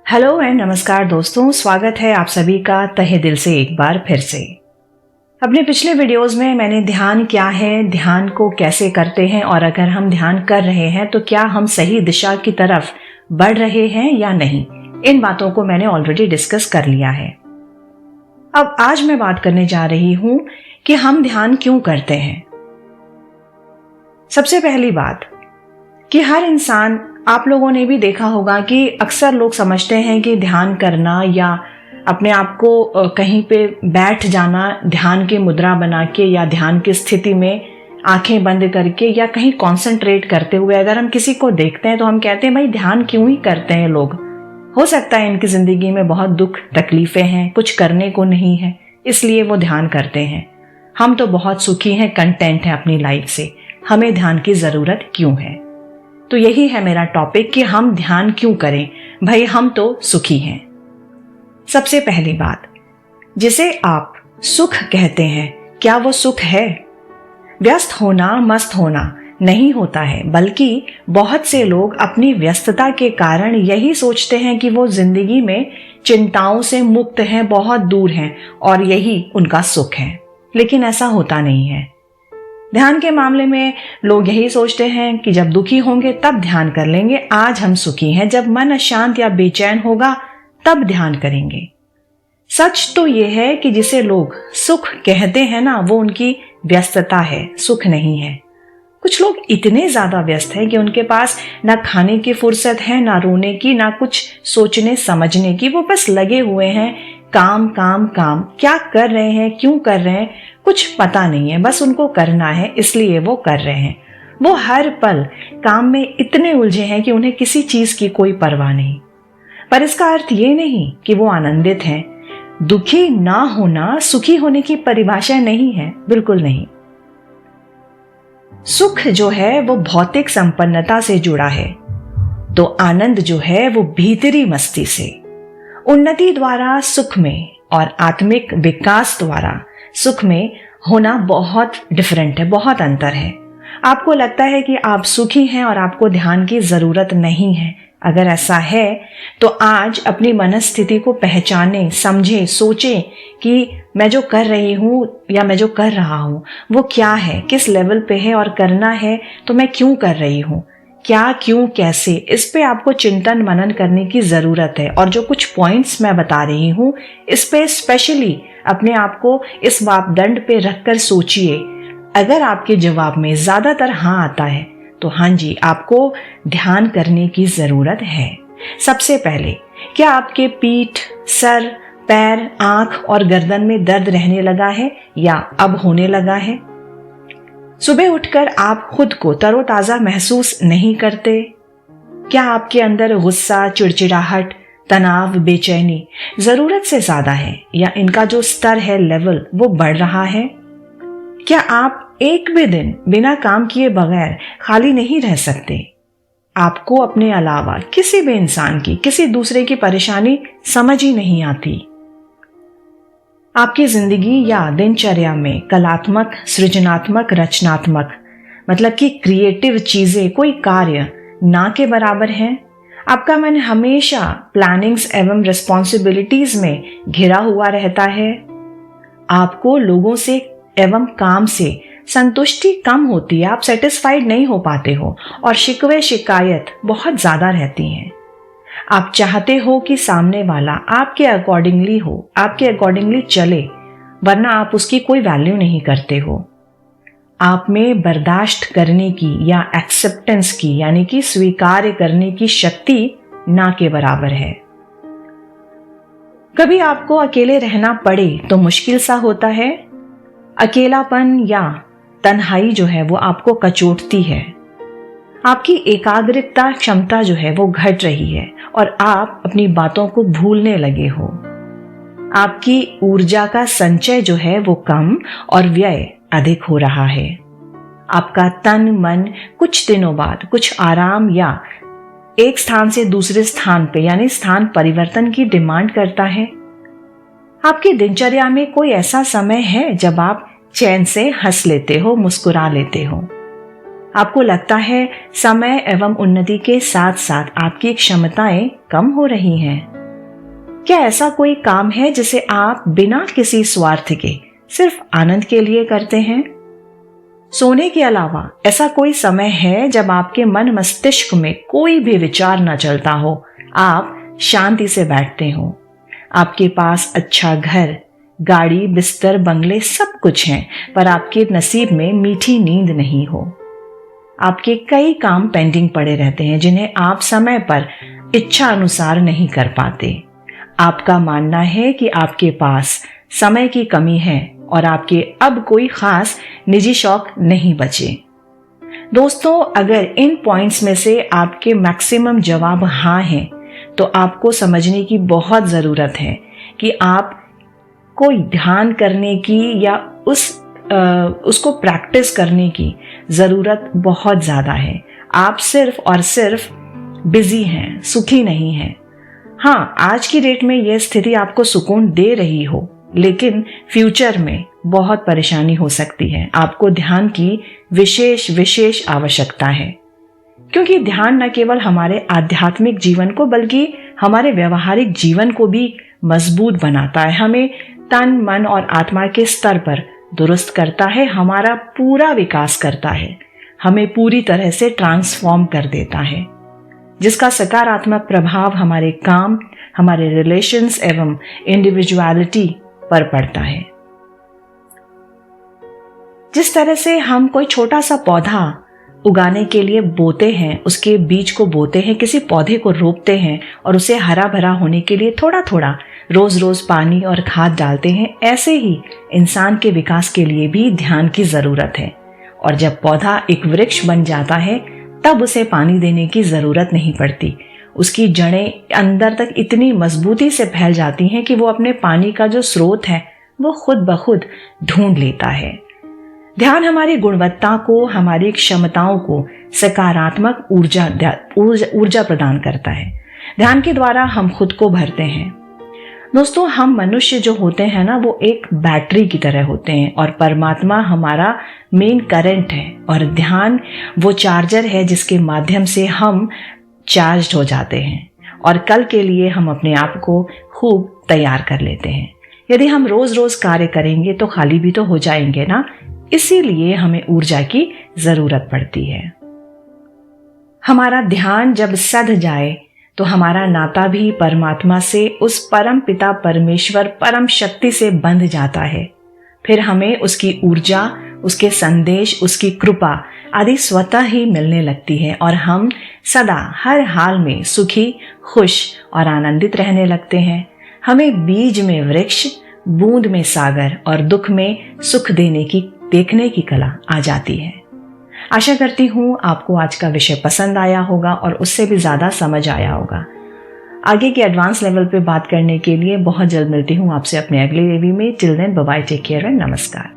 Hello and नमस्कार दोस्तों, स्वागत है आप सभी का तहे दिल से एक बार फिर से। अपने पिछले वीडियोस में मैंने ध्यान क्या है, ध्यान को कैसे करते हैं और अगर हम ध्यान कर रहे हैं तो क्या हम सही दिशा की तरफ बढ़ रहे हैं या नहीं, इन बातों को मैंने ऑलरेडी डिस्कस कर लिया है। अब आज मैं बात करने जा रही हूं कि हम ध्यान क्यों करते हैं। सबसे पहली बात कि हर इंसान, आप लोगों ने भी देखा होगा कि अक्सर लोग समझते हैं कि ध्यान करना या अपने आप को कहीं पे बैठ जाना ध्यान की मुद्रा बना के या ध्यान की स्थिति में आंखें बंद करके या कहीं कंसंट्रेट करते हुए अगर हम किसी को देखते हैं तो हम कहते हैं भाई ध्यान क्यों ही करते हैं लोग। हो सकता है इनकी जिंदगी में बहुत दुख तकलीफें हैं, कुछ करने को नहीं है, इसलिए वो ध्यान करते हैं। हम तो बहुत सुखी हैं, कंटेंट है अपनी लाइफ से, हमें ध्यान की जरूरत क्यों है। तो यही है मेरा टॉपिक कि हम ध्यान क्यों करें। भाई हम तो सुखी हैं। सबसे पहली बात, जिसे आप सुख कहते हैं, क्या वो सुख है? व्यस्त होना, मस्त होना नहीं होता है, बल्कि बहुत से लोग अपनी व्यस्तता के कारण यही सोचते हैं कि वो जिंदगी में चिंताओं से मुक्त हैं, बहुत दूर हैं और यही उनका सुख है। लेकिन ऐसा होता नहीं है। ध्यान के मामले में लोग यही सोचते हैं कि जब दुखी होंगे तब ध्यान कर लेंगे, आज हम सुखी हैं, जब मन अशांत या बेचैन होगा तब ध्यान करेंगे। सच तो यह है कि जिसे लोग सुख कहते हैं ना, वो उनकी व्यस्तता है, सुख नहीं है। कुछ लोग इतने ज्यादा व्यस्त हैं कि उनके पास ना खाने की फुर्सत है, ना रोने की, ना कुछ सोचने समझने की। वो बस लगे हुए हैं, काम काम काम। क्या कर रहे हैं, क्यों कर रहे हैं, कुछ पता नहीं है, बस उनको करना है इसलिए वो कर रहे हैं। वो हर पल काम में इतने उलझे हैं कि उन्हें किसी चीज की कोई परवाह नहीं। पर इसका अर्थ ये नहीं कि वो आनंदित हैं। दुखी ना होना सुखी होने की परिभाषा नहीं है, बिल्कुल नहीं। सुख जो है वो भौतिक संपन्नता से जुड़ा है, तो आनंद जो है वो भीतरी मस्ती से। उन्नति द्वारा सुख में और आत्मिक विकास द्वारा सुख में होना बहुत डिफरेंट है, बहुत अंतर है। आपको लगता है कि आप सुखी हैं और आपको ध्यान की जरूरत नहीं है। अगर ऐसा है तो आज अपनी मनस्थिति को पहचानें, समझें, सोचें कि मैं जो कर रही हूं या मैं जो कर रहा हूं वो क्या है, किस लेवल पे है और करना है तो मैं क्यों कर रही हूं, क्या, क्यों, कैसे। इस पे आपको चिंतन मनन करने की जरूरत है। और जो कुछ पॉइंट्स मैं बता रही हूं इस पे स्पेशली अपने आप को इस मापदंड पे रखकर सोचिए। अगर आपके जवाब में ज्यादातर हाँ आता है तो हाँ जी, आपको ध्यान करने की जरूरत है। सबसे पहले, क्या आपके पीठ, सर, पैर, आंख और गर्दन में दर्द रहने लगा है या अब होने लगा है? सुबह उठकर आप खुद को तरोताजा महसूस नहीं करते? क्या आपके अंदर गुस्सा, चिड़चिड़ाहट, तनाव, बेचैनी जरूरत से ज्यादा है या इनका जो स्तर है, लेवल, वो बढ़ रहा है? क्या आप एक भी दिन बिना काम किए बगैर खाली नहीं रह सकते? आपको अपने अलावा किसी भी इंसान की, किसी दूसरे की परेशानी समझ ही नहीं आती? आपकी जिंदगी या दिनचर्या में कलात्मक, सृजनात्मक, रचनात्मक मतलब कि क्रिएटिव चीजें, कोई कार्य ना के बराबर है? आपका मन हमेशा प्लानिंग्स एवं रिस्पॉन्सिबिलिटीज में घिरा हुआ रहता है? आपको लोगों से एवं काम से संतुष्टि कम होती है, आप सेटिस्फाइड नहीं हो पाते हो और शिकवे शिकायत बहुत ज्यादा रहती हैं। आप चाहते हो कि सामने वाला आपके अकॉर्डिंगली हो, आपके अकॉर्डिंगली चले, वरना आप उसकी कोई वैल्यू नहीं करते हो। आप में बर्दाश्त करने की या एक्सेप्टेंस की यानी कि स्वीकार करने की शक्ति ना के बराबर है। कभी आपको अकेले रहना पड़े तो मुश्किल सा होता है। अकेलापन या तन्हाई जो है वो आपको कचोटती है। आपकी एकाग्रता क्षमता जो है वो घट रही है और आप अपनी बातों को भूलने लगे हो। आपकी ऊर्जा का संचय जो है वो कम और व्यय अधिक हो रहा है। आपका तन मन कुछ दिनों बाद कुछ आराम या एक स्थान से दूसरे स्थान पे यानी स्थान परिवर्तन की डिमांड करता है। आपकी दिनचर्या में कोई ऐसा समय है जब आप चैन से हंस लेते हो, मुस्कुरा लेते हो? आपको लगता है समय एवं उन्नति के साथ साथ आपकी क्षमताएं कम हो रही हैं? क्या ऐसा कोई काम है जिसे आप बिना किसी स्वार्थ के सिर्फ आनंद के लिए करते हैं? सोने के अलावा ऐसा कोई समय है जब आपके मन मस्तिष्क में कोई भी विचार न चलता हो, आप शांति से बैठते हो, आपके पास अच्छा घर, गाड़ी, बिस्तर, बंगले सब कुछ हैं, पर आपके नसीब में मीठी नींद नहीं हो। आपके कई काम पेंडिंग पड़े रहते हैं जिन्हें आप समय पर इच्छा अनुसार नहीं कर पाते। आपका मानना है कि आपके पास समय की कमी है और आपके अब कोई खास निजी शौक नहीं बचे। दोस्तों, अगर इन पॉइंट्स में से आपके मैक्सिमम जवाब हाँ हैं, तो आपको समझने की बहुत ज़रूरत है कि आप कोई ध्यान करने की या उसको प्रैक्टिस करने की ज़रूरत बहुत ज़्यादा है। आप सिर्फ और सिर्फ बिजी हैं, सुखी नहीं हैं। हाँ, आज की डेट में यह स्थिति आपको सुकून दे रही हो, लेकिन फ्यूचर में बहुत परेशानी हो सकती है। आपको ध्यान की विशेष आवश्यकता है, क्योंकि ध्यान न केवल हमारे आध्यात्मिक जीवन को बल्कि हमारे व्यवहारिक जीवन को भी मजबूत बनाता है। हमें तन, मन और आत्मा के स्तर पर दुरुस्त करता है, हमारा पूरा विकास करता है, हमें पूरी तरह से ट्रांसफॉर्म कर देता है, जिसका सकारात्मक प्रभाव हमारे काम, हमारे रिलेशंस एवं इंडिविजुअलिटी पर पड़ता है। जिस तरह से हम कोई छोटा सा पौधा उगाने के लिए बोते हैं, उसके बीज को बोते हैं, किसी पौधे को रोपते हैं और उसे हरा भरा होने के लिए थोड़ा थोड़ा रोज रोज पानी और खाद डालते हैं, ऐसे ही इंसान के विकास के लिए भी ध्यान की जरूरत है। और जब पौधा एक वृक्ष बन जाता है, तब उसे पानी देने की जरूरत नहीं पड़ती। उसकी जड़ें अंदर तक इतनी मजबूती से फैल जाती हैं कि वो अपने पानी का जो स्रोत है वो खुद ब खुद ढूंढ लेता है। ध्यान हमारी गुणवत्ता को, हमारी क्षमताओं को सकारात्मक ऊर्जा प्रदान करता है। ध्यान के द्वारा हम खुद को भरते हैं। दोस्तों, हम मनुष्य जो होते हैं ना, वो एक बैटरी की तरह होते हैं और परमात्मा हमारा मेन करंट है और ध्यान वो चार्जर है जिसके माध्यम से हम चार्ज हो जाते हैं और कल के लिए हम अपने आप को खूब तैयार कर लेते हैं। यदि हम रोज रोज कार्य करेंगे तो खाली भी तो हो जाएंगे ना, इसीलिए हमें ऊर्जा की जरूरत पड़ती है। हमारा ध्यान जब सध जाए तो हमारा नाता भी परमात्मा से, उस परम पिता परमेश्वर परम शक्ति से बंध जाता है। फिर हमें उसकी ऊर्जा, उसके संदेश, उसकी कृपा आदि स्वतः ही मिलने लगती है और हम सदा हर हाल में सुखी, खुश और आनंदित रहने लगते हैं। हमें बीज में वृक्ष, बूंद में सागर और दुख में सुख देखने की कला आ जाती है। आशा करती हूँ आपको आज का विषय पसंद आया होगा और उससे भी ज़्यादा समझ आया होगा। आगे के एडवांस लेवल पे बात करने के लिए बहुत जल्द मिलती हूँ आपसे अपने अगले रिव्यू में। Till then, bye bye, take care and नमस्कार।